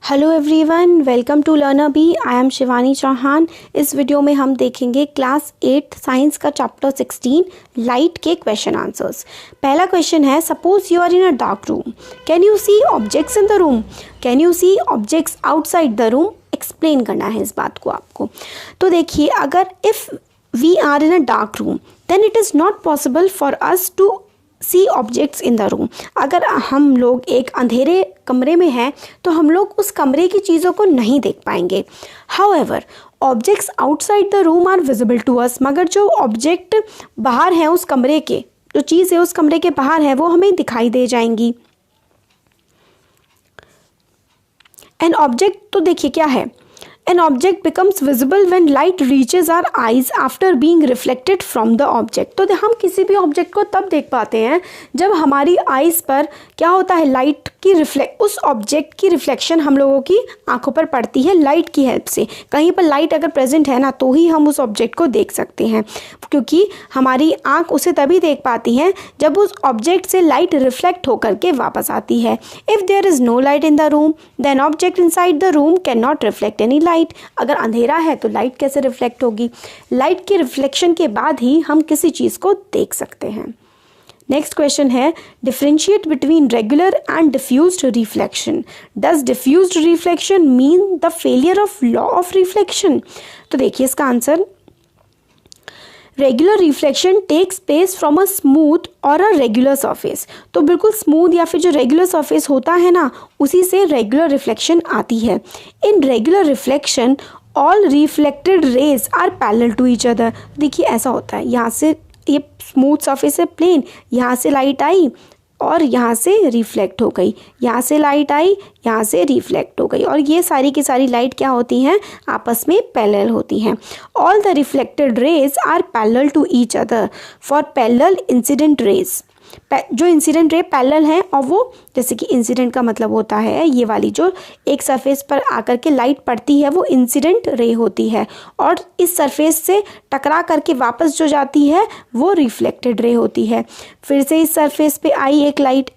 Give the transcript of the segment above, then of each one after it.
Hello everyone, welcome to learner bee. I am Shivani Chauhan. इस video में हम देखेंगे क्लास 8 साइंस का चैप्टर 16 लाइट के क्वेश्चन आंसर्स। पहला क्वेश्चन है, suppose you are in a dark room, can you see objects in the room, can you see objects outside the room. Explain करना है इस बात को आपको। तो देखिए, अगर if we are in a dark room then it is not possible for us to see objects in the room. अगर हम लोग एक अंधेरे कमरे में हैं तो हम लोग उस कमरे की चीज़ों को नहीं देख पाएंगे। However objects outside the room are visible to us. मगर जो ऑब्जेक्ट बाहर हैं उस कमरे के, जो चीज़ है उस कमरे के बाहर है, वो हमें दिखाई दे जाएंगी। एन ऑब्जेक्ट, तो देखिए क्या है, An object becomes visible when light reaches our eyes after being reflected from the object। तो हम किसी भी ऑब्जेक्ट को तब देख पाते हैं जब हमारी आइज़ पर क्या होता है, लाइट की उस ऑब्जेक्ट की रिफ्लेक्शन हम लोगों की आंखों पर पड़ती है लाइट की हेल्प से। कहीं पर लाइट अगर प्रेजेंट है ना तो ही हम उस ऑब्जेक्ट को देख सकते हैं, क्योंकि हमारी आंख उसे तभी देख पाती है जब उस ऑब्जेक्ट से लाइट रिफ्लेक्ट होकर के वापस आती है। If there is no light in the room then object inside the room can not reflect any light. अगर अंधेरा है तो लाइट कैसे रिफ्लेक्ट होगी? लाइट के रिफ्लेक्शन के बाद ही हम किसी चीज़ को देख सकते हैं। नेक्स्ट क्वेश्चन है, differentiate between regular and diffused reflection. Does diffused reflection mean the failure of law of reflection? तो देखिए इसका answer, regular reflection takes place from a smooth or a regular surface. तो बिल्कुल स्मूथ या फिर जो regular surface होता है ना, उसी से रेगुलर रिफ्लेक्शन आती है। In regular reflection all reflected rays are parallel to each other. देखिए ऐसा होता है, यहाँ से ये स्मूथ सरफेस है प्लेन, यहाँ से लाइट आई और यहाँ से रिफ्लेक्ट हो गई, यहाँ से लाइट आई, यहाँ से रिफ्लेक्ट हो गई, और ये सारी की सारी लाइट क्या होती हैं, आपस में पैरेलल होती हैं। All the reflected rays are parallel to each other for parallel incident rays. जो इंसिडेंट रे पैरेलल हैं, और वो जैसे कि इंसिडेंट का मतलब होता है ये वाली जो एक सरफेस पर आकर के लाइट पड़ती है वो इंसिडेंट रे होती है, और इस सरफेस से टकरा करके वापस जो जाती है वो रिफ्लेक्टेड रे होती है। फिर से इस सरफेस पे आई एक लाइट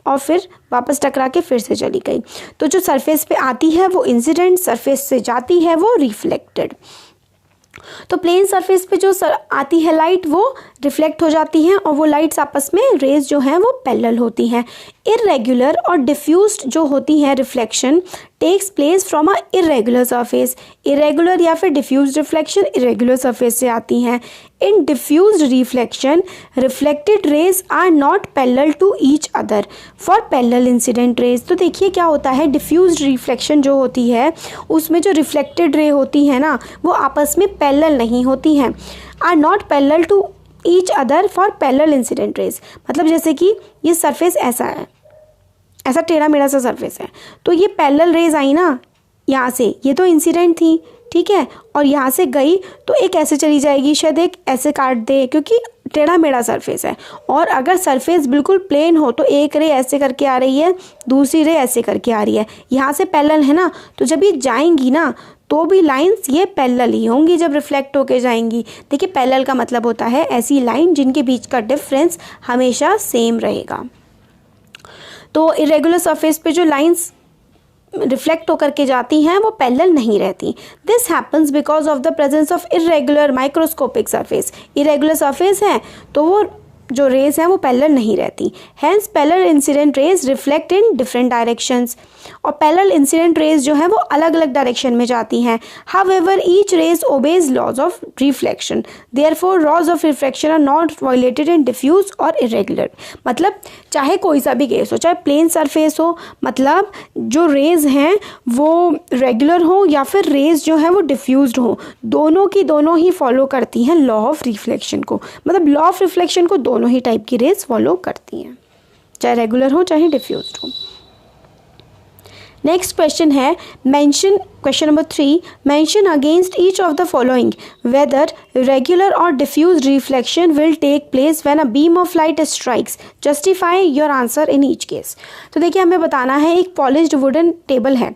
और फिर वापस टकरा के फिर से चली गई। तो जो सरफेस पे आती है वो इंसिडेंट, सरफेस से जाती है वो रिफ्लेक्टेड। तो प्लेन सरफेस पे जो आती है लाइट वो रिफ्लेक्ट हो जाती हैं, और वो लाइट्स आपस में रेज जो हैं वो पैरेलल होती हैं। इरेगुलर और डिफ्यूज्ड जो होती हैं reflection takes place from a irregular surface. Irregular या फिर डिफ्यूज्ड रिफ्लेक्शन इरेगुलर सरफेस से आती हैं। In diffused reflection reflected rays are not parallel to each other for parallel incident rays. तो देखिए क्या होता है, डिफ्यूज्ड रिफ्लेक्शन जो होती है उसमें जो रिफ्लेक्टेड रे होती है ना वो आपस में पैरेलल नहीं होती हैं। Are not parallel to each other for parallel incident rays. मतलब जैसे कि ये सरफेस ऐसा है, ऐसा टेढ़ा मेढ़ा सा सरफेस है, तो ये पैरेलल रेज आई ना यहाँ से, ये तो इंसिडेंट थी, ठीक है, और यहाँ से गई तो एक ऐसे चली जाएगी, शायद एक ऐसे काट दे क्योंकि टेढ़ा मेढ़ा सरफेस है। और अगर सरफेस बिल्कुल प्लेन हो तो एक रे ऐसे करके आ रही है, दूसरी रे ऐसे करके आ रही है, यहाँ से पैरेलल है ना, तो जब ये जाएंगी ना तो भी लाइंस ये पैरेलल ही होंगी जब रिफ्लेक्ट होके जाएंगी। देखिए पैरेलल का मतलब होता है ऐसी लाइन जिनके बीच का डिफरेंस हमेशा सेम रहेगा। तो इरेगुलर सरफेस पे जो लाइंस रिफ्लेक्ट होकर के जाती हैं वो पैरेलल नहीं रहती। This happens because of the presence of irregular microscopic surface. Irregular surface है तो वो जो रेज हैं वो पैरेलल नहीं रहती। Hence parallel incident rays reflect in different directions. और पैरेलल इंसिडेंट रेज जो है वो अलग अलग डायरेक्शन में जाती हैं। However each rays obeys laws of reflection, therefore laws of reflection are not violated in diffuse or irregular. मतलब चाहे कोई सा भी केस हो, चाहे प्लेन सरफेस हो, मतलब जो रेज हैं वो रेगुलर हो या फिर रेज जो है वो डिफ्यूज्ड हो, दोनों की दोनों ही फॉलो करती हैं लॉ ऑफ रिफ्लेक्शन को। मतलब लॉ ऑफ रिफ्लेक्शन को दोनों ही टाइप की रेज फॉलो करती हैं, चाहे रेगुलर हो चाहे डिफ्यूज्ड हो। नेक्स्ट क्वेश्चन है, mention question number 3, mention against each of the following whether regular और diffused reflection will take place when a beam of light strikes. Justify your answer in each case. तो देखिए हमें बताना है, एक polished wooden table है,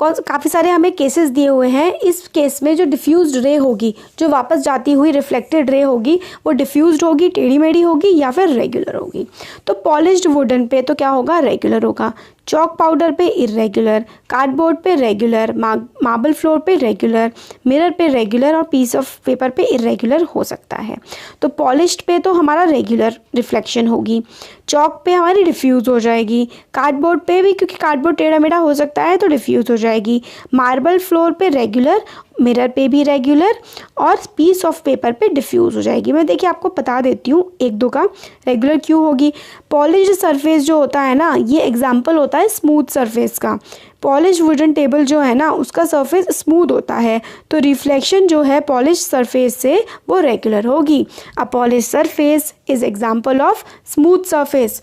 काफ़ी सारे हमें केसेस दिए हुए हैं। इस केस में जो डिफ्यूज्ड रे होगी, जो वापस जाती हुई रिफ्लेक्टेड रे होगी, वो डिफ्यूज्ड होगी, टेढ़ी मेढ़ी होगी या फिर रेगुलर होगी। तो पॉलिश्ड वुडन पे तो क्या होगा, रेगुलर होगा। चॉक पाउडर पे इरेगुलर, कार्डबोर्ड पे रेगुलर, मार्बल फ्लोर पे रेगुलर, मिरर पे रेगुलर और पीस ऑफ पेपर पे इरेगुलर हो सकता है। तो पॉलिश्ड पे तो हमारा रेगुलर रिफ्लेक्शन होगी, चॉक पे हमारी डिफ्यूज़ हो जाएगी, कार्डबोर्ड पे भी क्योंकि कार्डबोर्ड टेढ़ा मेढ़ा हो सकता है तो डिफ्यूज़ हो जाएगी, मार्बल फ्लोर पे रेगुलर, मिरर पे भी रेगुलर और पीस ऑफ पेपर पे डिफ्यूज़ हो जाएगी। मैं देखिए आपको बता देती हूँ एक दो का रेगुलर क्यों होगी। पॉलिश्ड सरफेस जो होता है ना, ये एग्जांपल होता है स्मूथ सरफेस का। पॉलिश वुडन टेबल जो है ना, उसका सरफेस स्मूथ होता है, तो रिफ्लेक्शन जो है पॉलिश सरफेस से वो रेगुलर होगी। A polish surface is example of smooth surface.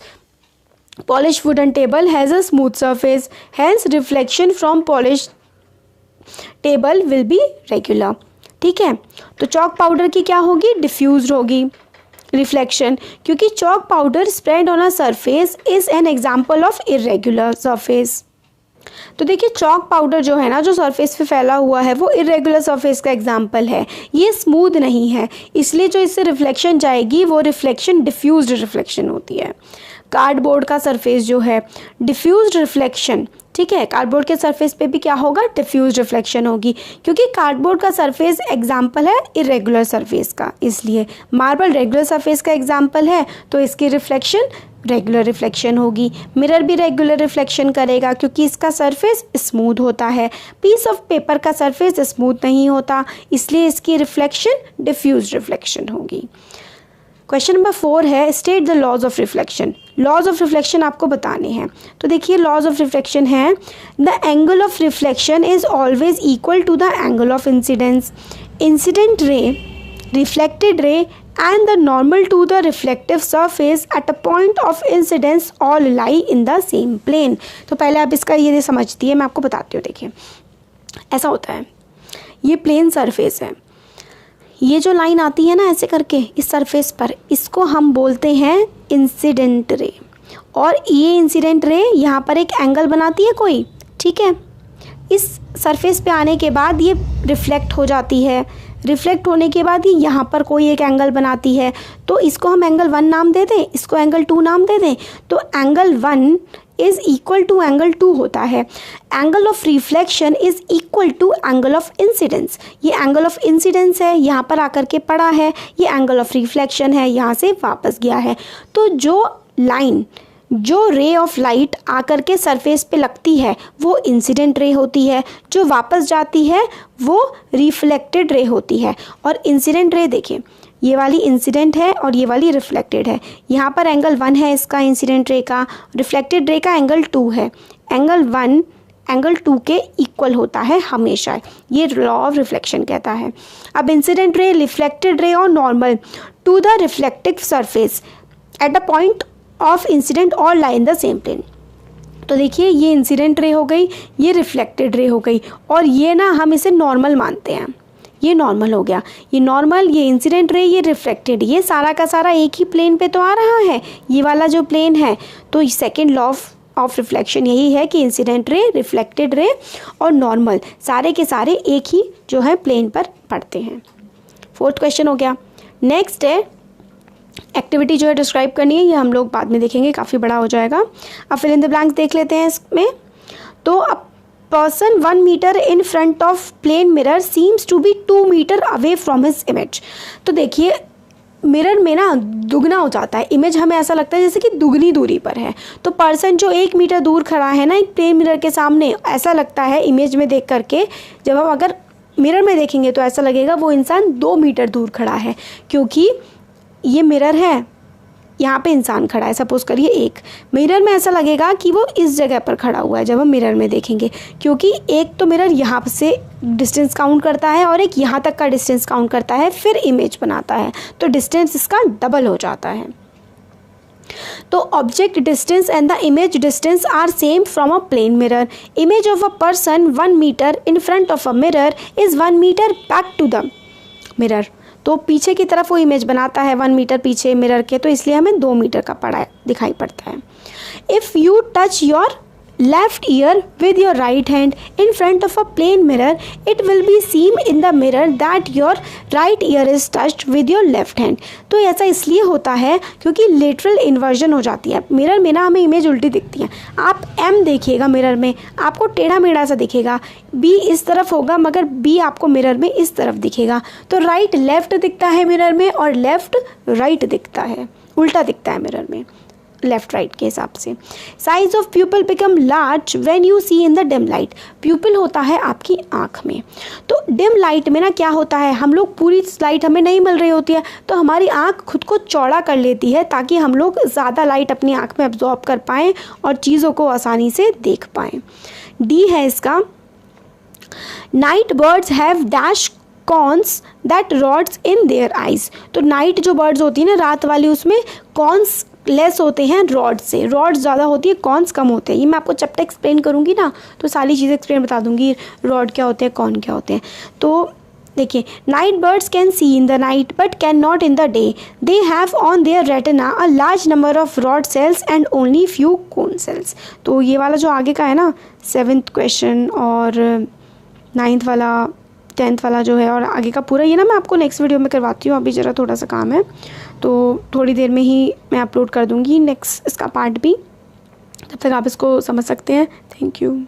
Polish wooden table has a smooth surface, hence reflection from polish table will be regular. ठीक है, तो चॉक पाउडर की क्या होगी, डिफ्यूज्ड होगी रिफ्लेक्शन, क्योंकि chalk powder spread on a surface is an example of irregular surface. तो देखिए चॉक पाउडर जो है ना, जो सरफेस पे फैला हुआ है, वो इरेगुलर सरफेस का एग्जांपल है। ये स्मूथ नहीं है, इसलिए जो इससे रिफ्लेक्शन जाएगी वो रिफ्लेक्शन डिफ्यूज्ड रिफ्लेक्शन होती है। कार्डबोर्ड का सरफेस जो है, डिफ्यूज्ड रिफ्लेक्शन, ठीक है, कार्डबोर्ड के सरफेस पे भी क्या होगा, डिफ्यूज्ड रिफ्लेक्शन होगी, क्योंकि कार्डबोर्ड का सरफेस एग्जांपल है इरेगुलर सरफेस का, इसलिए मार्बल रेगुलर सरफेस का एग्जांपल है तो इसकी रिफ्लेक्शन रेगुलर रिफ्लेक्शन होगी। मिरर भी रेगुलर रिफ्लेक्शन करेगा क्योंकि इसका सरफेस स्मूथ होता है। पीस ऑफ पेपर का सरफेस स्मूथ नहीं होता, इसलिए इसकी रिफ्लेक्शन डिफ्यूज्ड रिफ्लेक्शन होगी। क्वेश्चन नंबर 4 है, state the laws of reflection. Laws of reflection आपको बताने हैं। तो देखिए लॉज ऑफ रिफ्लेक्शन है, the angle of reflection is always equal to the angle of incidence. Incident ray, reflected ray and the normal to the reflective surface at a point of incidence all lie in the same plane। तो पहले आप इसका ये समझती है, मैं आपको बताती हूँ। देखिए ऐसा होता है, ये प्लेन सरफेस है, ये जो लाइन आती है ना ऐसे करके इस सरफेस पर, इसको हम बोलते हैं इंसिडेंट रे, और ये इंसिडेंट रे यहाँ पर एक एंगल बनाती है कोई, ठीक है। इस सरफेस पे आने के बाद ये रिफ्लेक्ट हो जाती है, रिफ्लेक्ट होने के बाद ही यहाँ पर कोई एक एंगल बनाती है, तो इसको हम एंगल 1 नाम दे दें, इसको एंगल 2 नाम दे दें, तो angle 1 is equal to angle 2 होता है। Angle of reflection is equal to angle of incidence. ये एंगल ऑफ इंसिडेंस है, यहाँ पर आकर के पड़ा है, ये एंगल ऑफ रिफ्लेक्शन है, यहाँ से वापस गया है। तो जो लाइन, जो रे ऑफ लाइट आकर के सरफेस पे लगती है वो इंसिडेंट रे होती है, जो वापस जाती है वो रिफ्लेक्टेड रे होती है। और इंसिडेंट रे देखिए, ये वाली इंसिडेंट है और ये वाली रिफ्लेक्टेड है। यहाँ पर एंगल 1 है इसका इंसिडेंट रे का, रिफ्लेक्टेड रे का एंगल 2 है। एंगल 1 एंगल 2 के इक्वल होता है हमेशा, ये लॉ ऑफ रिफ्लेक्शन कहता है। अब इंसिडेंट रे, रिफ्लेक्टेड रे और normal to the reflective surface at a point of incident और lie in the same plane. तो देखिए ये इंसिडेंट रे हो गई, ये रिफ्लेक्टेड रे हो गई, और ये ना हम इसे नॉर्मल मानते हैं, ये नॉर्मल हो गया। ये नॉर्मल, ये इंसिडेंट रे, ये रिफ्लेक्टेड, ये सारा का सारा एक ही प्लेन पे तो आ रहा है, ये वाला जो प्लेन है। तो सेकेंड लॉ ऑफ रिफ्लेक्शन यही है कि इंसिडेंट रे, रिफ्लेक्टेड रे और नॉर्मल सारे के सारे एक ही जो है प्लेन पर पड़ते हैं। 4th क्वेश्चन हो गया। नेक्स्ट है एक्टिविटी जो है डिस्क्राइब करनी है, ये हम लोग बाद में देखेंगे, काफ़ी बड़ा हो जाएगा। अब फिल इन द ब्लैंक्स देख लेते हैं इसमें। तो a person 1 metre in front of plane mirror seems to be 2 metre away from his image. तो देखिए मिरर में ना दुगना हो जाता है, इमेज हमें ऐसा लगता है जैसे कि दुगनी दूरी पर है। तो पर्सन जो 1 मीटर दूर खड़ा है ना एक प्लेन मिरर के सामने, ऐसा लगता है इमेज में देख करके, जब हम अगर मिरर में देखेंगे तो ऐसा लगेगा वो इंसान 2 मीटर दूर खड़ा है, क्योंकि ये मिरर है, यहाँ पे इंसान खड़ा है, सपोज करिए एक मिरर में ऐसा लगेगा कि वो इस जगह पर खड़ा हुआ है जब हम मिरर में देखेंगे, क्योंकि एक तो मिरर यहाँ से डिस्टेंस काउंट करता है और एक यहाँ तक का डिस्टेंस काउंट करता है, फिर इमेज बनाता है, तो डिस्टेंस इसका डबल हो जाता है। तो object distance and the image distance are same from a plane mirror. Image of a person 1 metre in front of a mirror is 1 metre back to the mirror. तो पीछे की तरफ वो इमेज बनाता है 1 मीटर पीछे मिरर के, तो इसलिए हमें 2 मीटर का दिखाई पड़ता है। If you touch your left ear with your right hand in front of a plain mirror, it will be seen in the mirror that your right ear is touched with your left hand. तो ऐसा इसलिए होता है क्योंकि lateral inversion हो जाती है. Mirror में ना हमें इमेज उल्टी दिखती है. आप M देखिएगा मिरर में, आपको टेढ़ा मेढ़ा सा दिखेगा. B इस तरफ होगा मगर B आपको मिरर में इस तरफ दिखेगा. तो राइट लेफ्ट दिखता है मिरर में और लेफ्ट राइट दिखता है, उल्टा दिखता है मिरर में लेफ्ट राइट के हिसाब से. Size of pupil become large when you see in the dim light. Pupil होता है आपकी आँख में. तो डिम लाइट में ना क्या होता है, हम लोग पूरी लाइट हमें नहीं मिल रही होती है तो हमारी आँख खुद को चौड़ा कर लेती है ताकि हम लोग ज़्यादा लाइट अपनी आँख में एब्जॉर्ब कर पाएँ और चीज़ों को आसानी से देख पाएँ. डी है इसका, night birds have dash cons that rods in their eyes. तो नाइट जो बर्ड्स होती है ना रात वाली, उसमें कॉन्स लेस होते हैं रॉड से. रॉड ज़्यादा होती है, कॉन्स कम होते हैं. ये मैं आपको चैप्टर एक्सप्लेन करूँगी ना तो सारी चीज़ें एक्सप्लेन बता दूँगी, रॉड क्या होते हैं, कॉन क्या होते हैं. तो देखिए, night birds can see in the night but can not in the day. They have on their retina a large number of rod sales and only few cone cells. तो ये वाला जो आगे का है ना 7th क्वेश्चन और 9th वाला 10th वाला जो है और आगे का पूरा, ये ना मैं आपको नेक्स्ट वीडियो में करवाती हूँ. अभी ज़रा थोड़ा सा काम है तो थोड़ी देर में ही मैं अपलोड कर दूँगी नेक्स्ट इसका पार्ट भी. तब तक आप इसको समझ सकते हैं. Thank you.